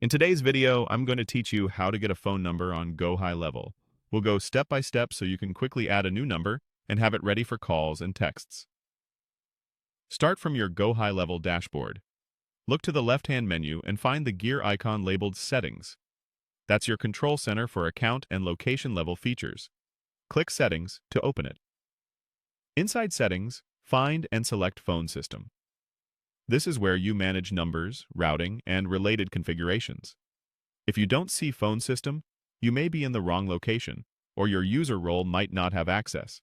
In today's video, I'm going to teach you how to get a phone number on GoHighLevel. We'll go step by step so you can quickly add a new number and have it ready for calls and texts. Start from your GoHighLevel dashboard. Look to the left-hand menu and find the gear icon labeled Settings. That's your control center for account and location level features. Click Settings to open it. Inside Settings, find and select Phone System. This is where you manage numbers, routing, and related configurations. If you don't see phone system, you may be in the wrong location, or your user role might not have access.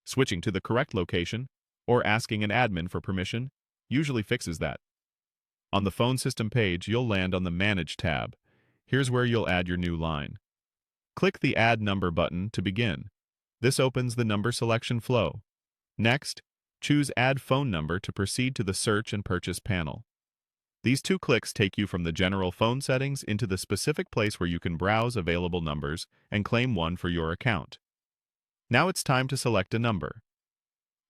Switching to the correct location, or asking an admin for permission, usually fixes that. On the phone system page, you'll land on the Manage tab. Here's where you'll add your new line. Click the Add Number button to begin. This opens the number selection flow. Next, choose Add Phone Number to proceed to the Search and Purchase panel. These two clicks take you from the general phone settings into the specific place where you can browse available numbers and claim one for your account. Now it's time to select a number.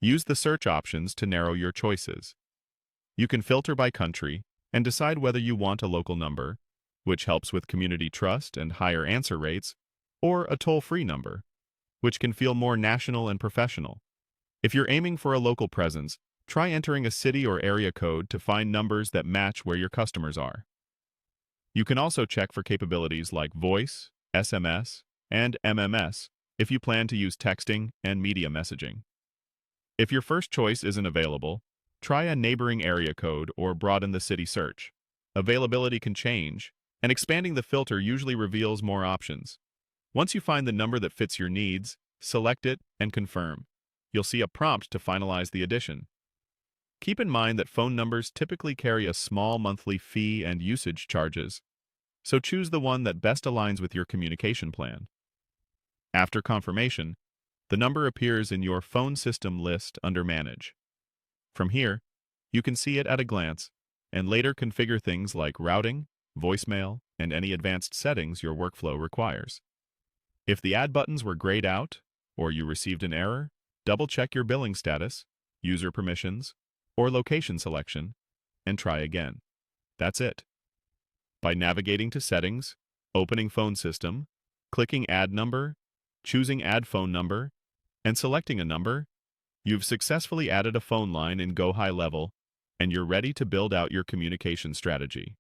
Use the search options to narrow your choices. You can filter by country and decide whether you want a local number, which helps with community trust and higher answer rates, or a toll-free number, which can feel more national and professional. If you're aiming for a local presence, try entering a city or area code to find numbers that match where your customers are. You can also check for capabilities like voice, SMS, and MMS if you plan to use texting and media messaging. If your first choice isn't available, try a neighboring area code or broaden the city search. Availability can change, and expanding the filter usually reveals more options. Once you find the number that fits your needs, select it and confirm. You'll see a prompt to finalize the addition. Keep in mind that phone numbers typically carry a small monthly fee and usage charges, so choose the one that best aligns with your communication plan. After confirmation, the number appears in your phone system list under Manage. From here, you can see it at a glance and later configure things like routing, voicemail, and any advanced settings your workflow requires. If the add buttons were grayed out or you received an error, double-check your billing status, user permissions, or location selection, and try again. That's it. By navigating to Settings, opening Phone System, clicking Add Number, choosing Add Phone Number, and selecting a number, you've successfully added a phone line in GoHighLevel, and you're ready to build out your communication strategy.